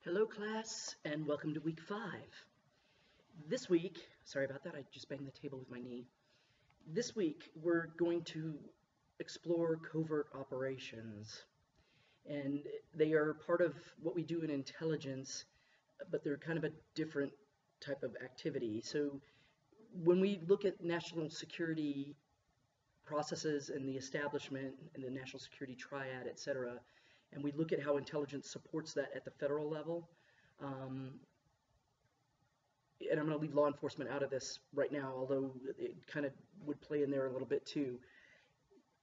Hello class, and welcome to week 5. This week, sorry about that, I just banged the table with my knee. This week, we're going to explore covert operations. And they are part of what we do in intelligence, but they're kind of a different type of activity. So when we look at national security processes and the establishment and the national security triad, etc., and we look at how intelligence supports that at the federal level. And I'm going to leave law enforcement out of this right now, although it kind of would play in there a little bit too.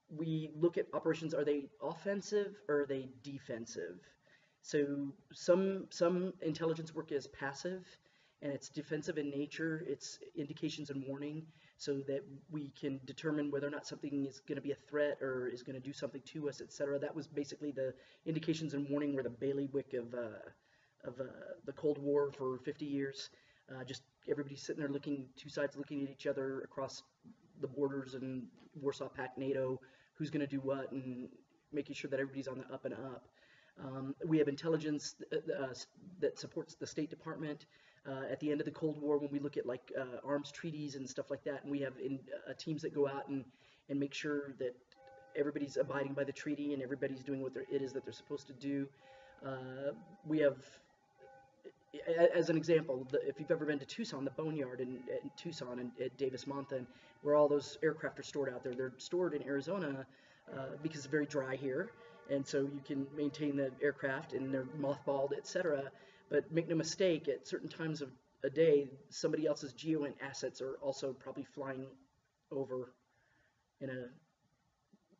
We look at operations, are they offensive or are they defensive? So some intelligence work is passive, and it's defensive in nature. It's indications and warning, so that we can determine whether or not something is going to be a threat or is going to do something to us, etc. That was basically the indications and warning were the bailiwick of the Cold War for 50 years. Just everybody sitting there looking, two sides looking at each other across the borders and Warsaw Pact, NATO, who's going to do what, and making sure that everybody's on the up and up. We have intelligence that supports the State Department. At the end of the Cold War, when we look at like arms treaties and stuff like that, and we have teams that go out and make sure that everybody's abiding by the treaty and everybody's doing what it is that they're supposed to do. We have, as an example, if you've ever been to Tucson, the Boneyard in Tucson and at Davis-Monthan, where all those aircraft are stored out there, they're stored in Arizona because it's very dry here, and so you can maintain the aircraft and they're mothballed, etc. But make no mistake, at certain times of a day, somebody else's GEOINT assets are also probably flying over in a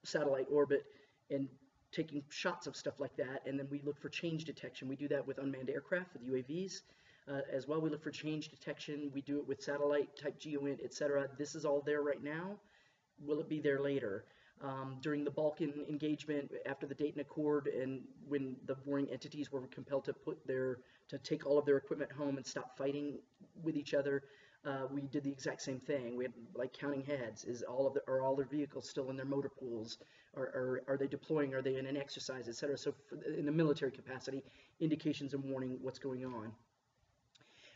satellite orbit and taking shots of stuff like that. And then we look for change detection. We do that with unmanned aircraft, with UAVs as well. We look for change detection. We do it with satellite type GEOINT, etc. This is all there right now. Will it be there later? During the Balkan engagement, after the Dayton Accord, and when the warring entities were compelled to take all of their equipment home and stop fighting with each other, we did the exact same thing. We had like counting heads. Are all their vehicles still in their motor pools? Are they deploying? Are they in an exercise, etc.? So in the military capacity, indications and warning what's going on.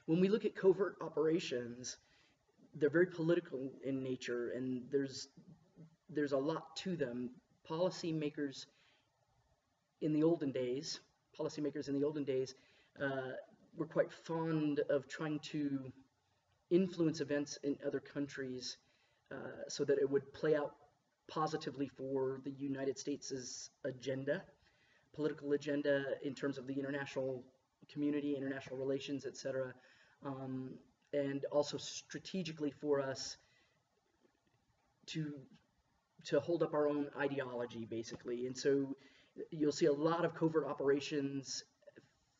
When we look at covert operations, they're very political in nature, and there's a lot to them. Policymakers in the olden days were quite fond of trying to influence events in other countries so that it would play out positively for the United States' agenda, political agenda in terms of the international community, international relations, etc., and also strategically for us to hold up our own ideology, basically. And so you'll see a lot of covert operations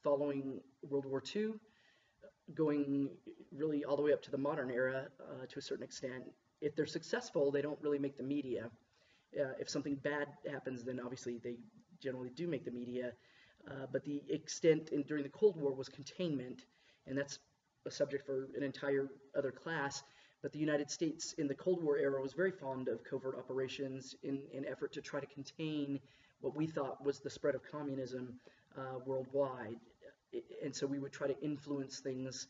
following World War II, going really all the way up to the modern era to a certain extent. If they're successful, they don't really make the media. If something bad happens, then obviously they generally do make the media. But the extent during the Cold War was containment, and that's a subject for an entire other class. But the United States in the Cold War era was very fond of covert operations in an effort to try to contain what we thought was the spread of communism worldwide. And so we would try to influence things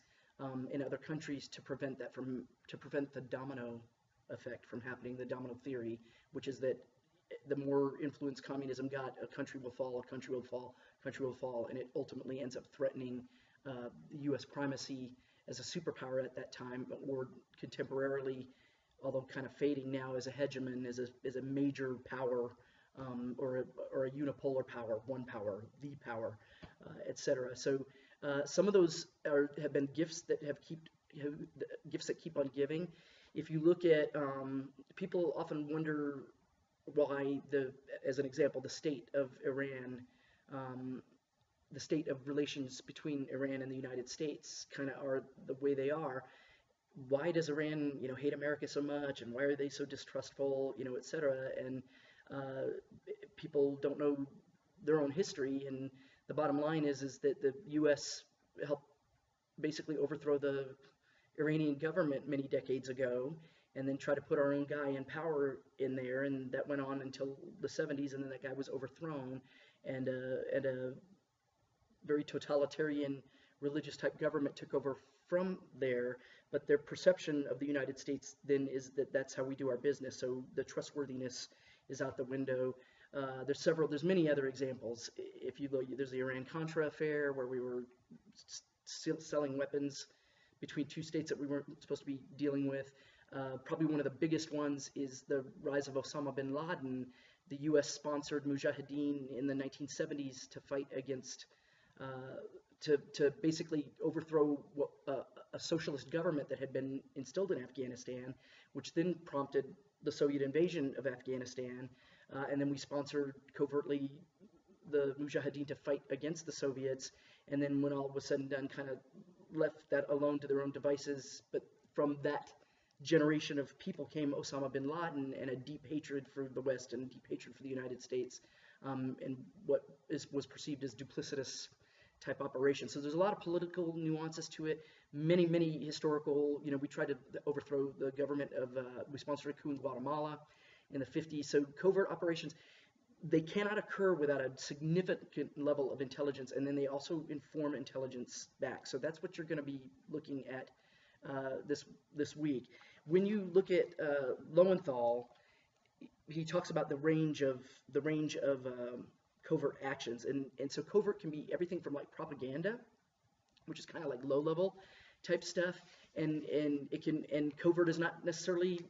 in other countries to prevent the domino effect from happening, the domino theory, which is that the more influence communism got, a country will fall, a country will fall, a country will fall, and it ultimately ends up threatening the U.S. primacy as a superpower at that time, or contemporarily, although kind of fading now, as a hegemon, as a major power, or a unipolar power, one power, the power, etc. So some of those have been gifts that gifts that keep on giving. If you look at, people often wonder why as an example, the state of Iran, the state of relations between Iran and the United States kind of are the way they are. Why does Iran, hate America so much, and why are they so distrustful, etc.? And people don't know their own history, and the bottom line is that the U.S. helped basically overthrow the Iranian government many decades ago, and then try to put our own guy in power in there, and that went on until the 70s, and then that guy was overthrown, and a very totalitarian religious type government took over from there, but their perception of the United States then is that that's how we do our business. So the trustworthiness is out the window. There's many other examples. If you look, there's the Iran-Contra affair where we were selling weapons between two states that we weren't supposed to be dealing with. Probably one of the biggest ones is the rise of Osama bin Laden. The U.S. sponsored Mujahideen in the 1970s to fight against, to basically overthrow a socialist government that had been instilled in Afghanistan, which then prompted the Soviet invasion of Afghanistan. And then we sponsored covertly the Mujahideen to fight against the Soviets. And then when all was said and done, kind of left that alone to their own devices. But from that generation of people came Osama bin Laden and a deep hatred for the West and deep hatred for the United States, and what was perceived as duplicitous type operations. So there's a lot of political nuances to it, many historical, we tried to overthrow the government of, we sponsored a coup in Guatemala in the 50s. So covert operations, they cannot occur without a significant level of intelligence, and then they also inform intelligence back. So that's what you're going to be looking at this week. When you look at Lowenthal, he talks about the range of covert actions, and so covert can be everything from like propaganda, which is kind of like low level type stuff, and covert is not necessarily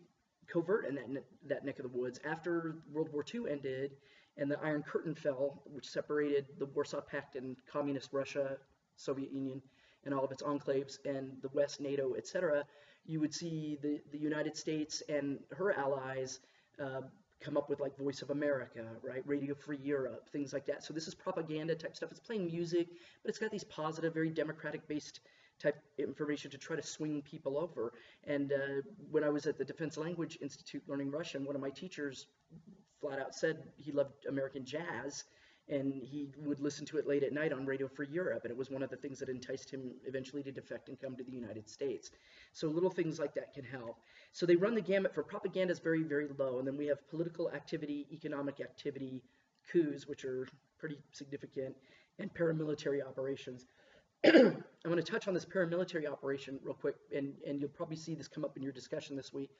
covert in that neck of the woods. After World War II ended and the Iron Curtain fell, which separated the Warsaw Pact and communist Russia, Soviet Union, and all of its enclaves, and the West, NATO, etc., you would see the United States and her allies come up with like Voice of America, right? Radio Free Europe, things like that. So this is propaganda type stuff. It's playing music, but it's got these positive, very democratic-based type information to try to swing people over. And when I was at the Defense Language Institute learning Russian, one of my teachers flat out said he loved American jazz, and he would listen to it late at night on Radio Free Europe, and it was one of the things that enticed him eventually to defect and come to the United States. So little things like that can help. So they run the gamut. For propaganda is very, very low, and then we have political activity, economic activity, coups, which are pretty significant, and paramilitary operations. I'm going to touch on this paramilitary operation real quick, and you'll probably see this come up in your discussion this week.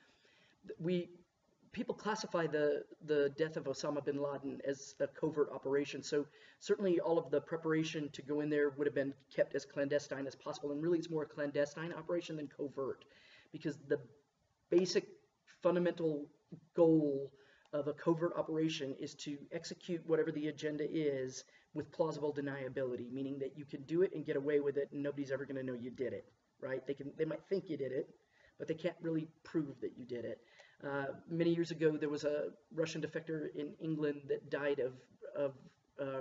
People classify the death of Osama bin Laden as a covert operation. So certainly all of the preparation to go in there would have been kept as clandestine as possible. And really it's more a clandestine operation than covert, because the basic fundamental goal of a covert operation is to execute whatever the agenda is with plausible deniability, meaning that you can do it and get away with it and nobody's ever going to know you did it, right? They might think you did it, but they can't really prove that you did it. Many years ago, there was a Russian defector in England that died of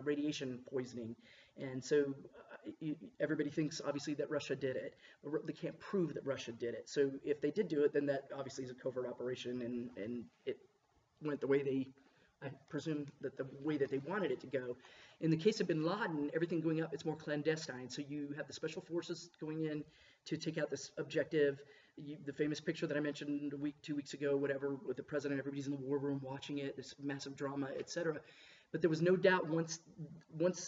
radiation poisoning, and so everybody thinks obviously that Russia did it, but they can't prove that Russia did it. So if they did do it, then that obviously is a covert operation, and it went the way I presume that the way that they wanted it to go. In the case of bin Laden, everything going up, it's more clandestine. So you have the special forces going in to take out this objective. The famous picture that I mentioned 2 weeks ago, whatever, with the president, everybody's in the war room watching it, this massive drama, etc. But there was no doubt once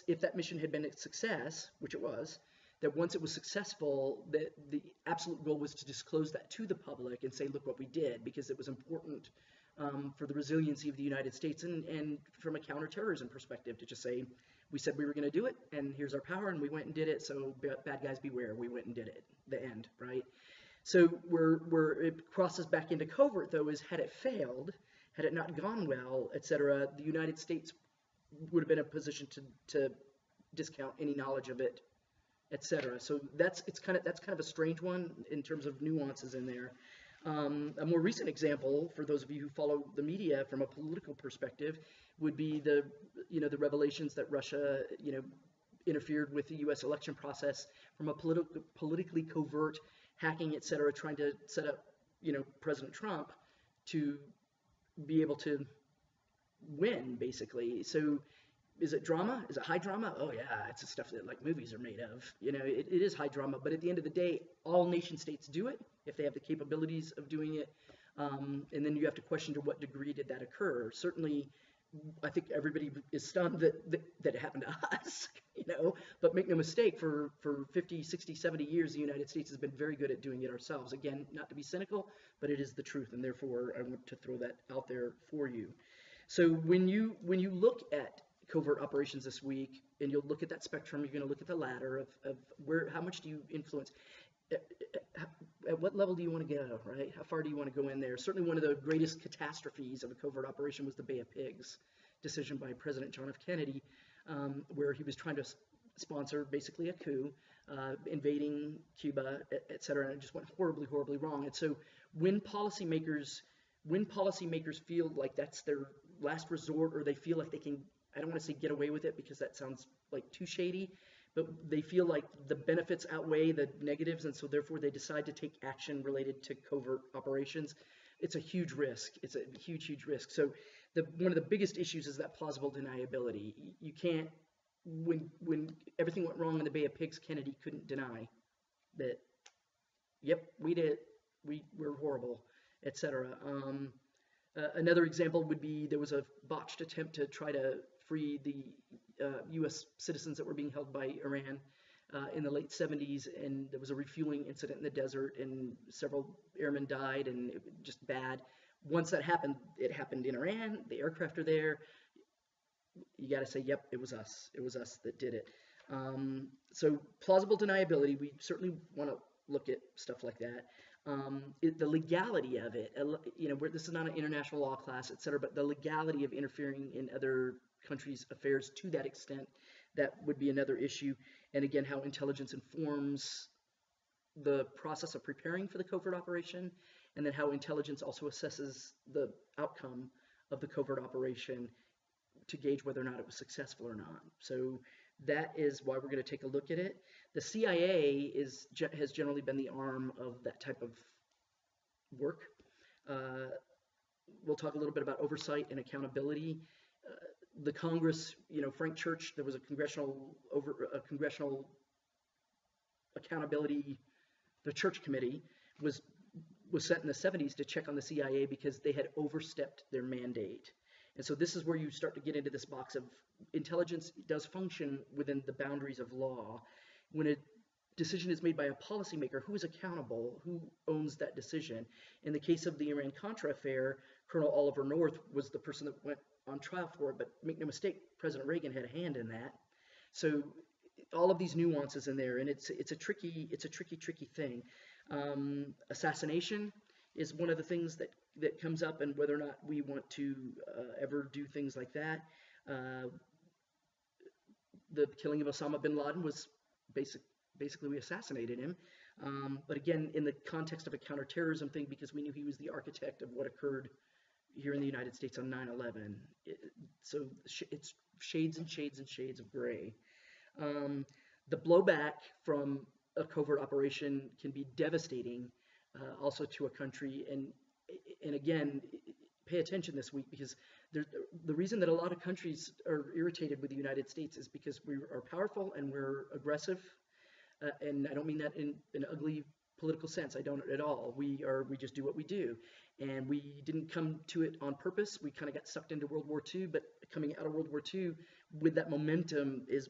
if that mission had been a success, which it was, that once it was successful, that the absolute goal was to disclose that to the public and say, look what we did, because it was important for the resiliency of the United States and from a counterterrorism perspective to just say, we said we were going to do it, and here's our power, and we went and did it, so bad guys beware, we went and did it, the end, right? So where it crosses back into covert, though, is had it failed, had it not gone well, etc., the United States would have been in a position to discount any knowledge of it, etc. So that's kind of a strange one in terms of nuances in there. A more recent example, for those of you who follow the media from a political perspective, would be the revelations that Russia interfered with the U.S. election process from a politically covert hacking, etc., trying to set up President Trump to be able to win, basically. So is it drama? Is it high drama? Oh yeah, it's the stuff that like movies are made of. It is high drama, but at the end of the day, all nation states do it if they have the capabilities of doing it. And then you have to question to what degree did that occur. Certainly I think everybody is stunned that it happened to us, but make no mistake, for 50, 60, 70 years, the United States has been very good at doing it ourselves. Again, not to be cynical, but it is the truth, and therefore I want to throw that out there for you. So when you look at covert operations this week, and you'll look at that spectrum, you're going to look at the ladder of how much do you influence, at what level do you want to go, right? How far do you want to go in there? Certainly one of the greatest catastrophes of a covert operation was the Bay of Pigs decision by President John F. Kennedy, where he was trying to sponsor basically a coup, invading Cuba, et cetera, and it just went horribly, horribly wrong. And so when policymakers feel like that's their last resort, or they feel like they can, I don't want to say get away with it because that sounds like too shady, but they feel like the benefits outweigh the negatives, and so therefore they decide to take action related to covert operations. It's a huge risk. It's a huge, huge risk. So one of the biggest issues is that plausible deniability. You can't, when everything went wrong in the Bay of Pigs, Kennedy couldn't deny that, yep, we did, we're horrible, etc. Another example would be there was a botched attempt to try to free the U.S. citizens that were being held by Iran in the late 70s, and there was a refueling incident in the desert, and several airmen died, and it was just bad. Once that happened, it happened in Iran. The aircraft are there. You got to say, yep, it was us. It was us that did it. So plausible deniability, we certainly want to look at stuff like that. The legality of it, this is not an international law class, et cetera, but the legality of interfering in other countries' affairs to that extent, that would be another issue. And again, how intelligence informs the process of preparing for the covert operation, and then how intelligence also assesses the outcome of the covert operation to gauge whether or not it was successful or not. So that is why we're going to take a look at it. The CIA has generally been the arm of that type of work. We'll talk a little bit about oversight and accountability. The Congress, Frank Church, there was a congressional accountability. The Church Committee was set in the 70s to check on the CIA because they had overstepped their mandate. And so this is where you start to get into this box of intelligence does function within the boundaries of law. When a decision is made by a policymaker, who is accountable? Who owns that decision? In the case of the Iran-Contra affair, Colonel Oliver North was the person that went on trial for it, but make no mistake, President Reagan had a hand in that. So all of these nuances in there, and it's a tricky thing. Assassination is one of the things that comes up, and whether or not we want to ever do things like that. The killing of Osama bin Laden was basically we assassinated him. But again, in the context of a counterterrorism thing, because we knew he was the architect of what occurred here in the United States on 9/11. So it's shades and shades and shades of gray. The blowback from a covert operation can be devastating also to a country. And again, pay attention this week, because the reason that a lot of countries are irritated with the United States is because we are powerful and we're aggressive. And I don't mean that in an ugly political sense. I don't at all. We just do what we do. And we didn't come to it on purpose. We kind of got sucked into World War II, but coming out of World War II with that momentum has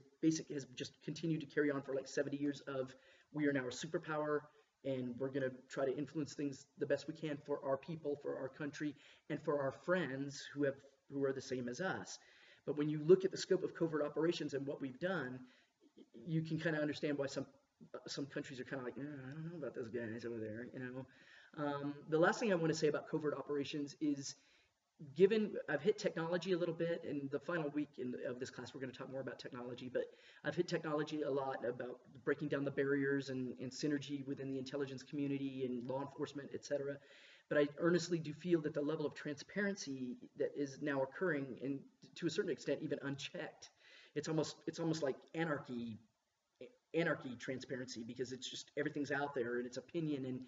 just continued to carry on for like 70 years of we are now a superpower, and we're going to try to influence things the best we can for our people, for our country, and for our friends who are the same as us. But when you look at the scope of covert operations and what we've done, you can kind of understand why some countries are kind of like, I don't know about those guys over there, The last thing I want to say about covert operations is, given I've hit technology a little bit, in the final week of this class we're going to talk more about technology, but I've hit technology a lot about breaking down the barriers and synergy within the intelligence community and law enforcement, etc. But I earnestly do feel that the level of transparency that is now occurring, and to a certain extent even unchecked, it's almost like anarchy transparency, because it's just everything's out there and it's opinion, and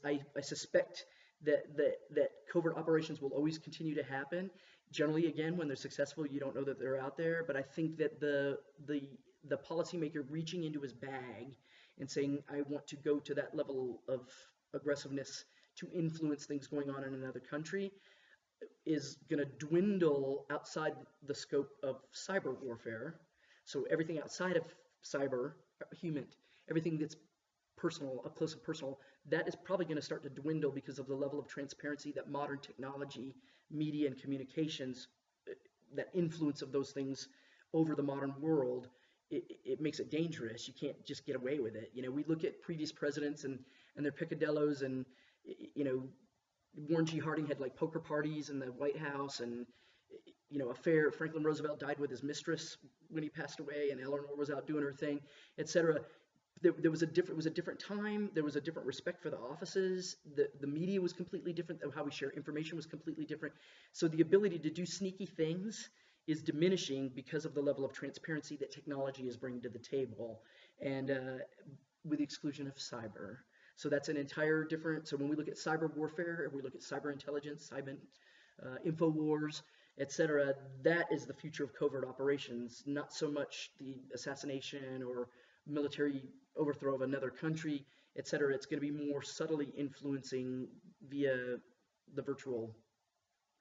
I suspect that covert operations will always continue to happen. Generally, again, when they're successful, you don't know that they're out there. But I think that the policymaker reaching into his bag and saying, I want to go to that level of aggressiveness to influence things going on in another country, is going to dwindle outside the scope of cyber warfare. So everything outside of cyber, human, everything that's personal, up close and personal, that is probably going to start to dwindle because of the level of transparency that modern technology, media, and communications, that influence of those things over the modern world, it makes it dangerous. You can't just get away with it. You know, we look at previous presidents and their picadillos, and you know, Warren G. Harding had like poker parties in the White House, and you know, Franklin Roosevelt died with his mistress when he passed away, and Eleanor was out doing her thing, etc. There was it was a different time. There was a different respect for the offices. The media was completely different. How we share information was completely different. So the ability to do sneaky things is diminishing because of the level of transparency that technology is bringing to the table, and with the exclusion of cyber. So that's an entire different. So when we look at cyber warfare, we look at cyber intelligence, cyber info wars, etc. That is the future of covert operations, not so much the assassination or military overthrow of another country, etc. It's going to be more subtly influencing via the virtual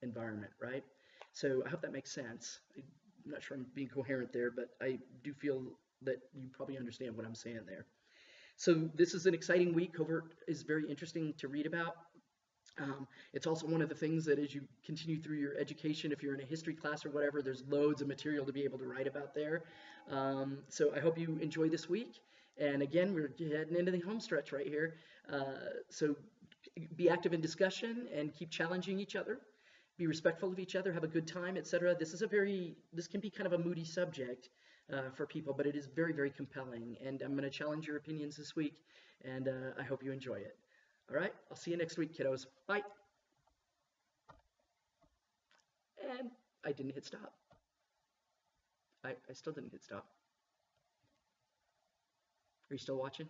environment, right? So I hope that makes sense. I'm not sure I'm being coherent there, but I do feel that you probably understand what I'm saying there. So this is an exciting week. Covert is very interesting to read about. It's also one of the things that as you continue through your education, if you're in a history class or whatever, there's loads of material to be able to write about there. So I hope you enjoy this week. And again, we're heading into the home stretch right here. So be active in discussion and keep challenging each other. Be respectful of each other, have a good time, etc. This can be kind of a moody subject for people, but it is very, very compelling. And I'm going to challenge your opinions this week, and I hope you enjoy it. All right, I'll see you next week, kiddos. Bye. And I didn't hit stop. I still didn't hit stop. Are you still watching?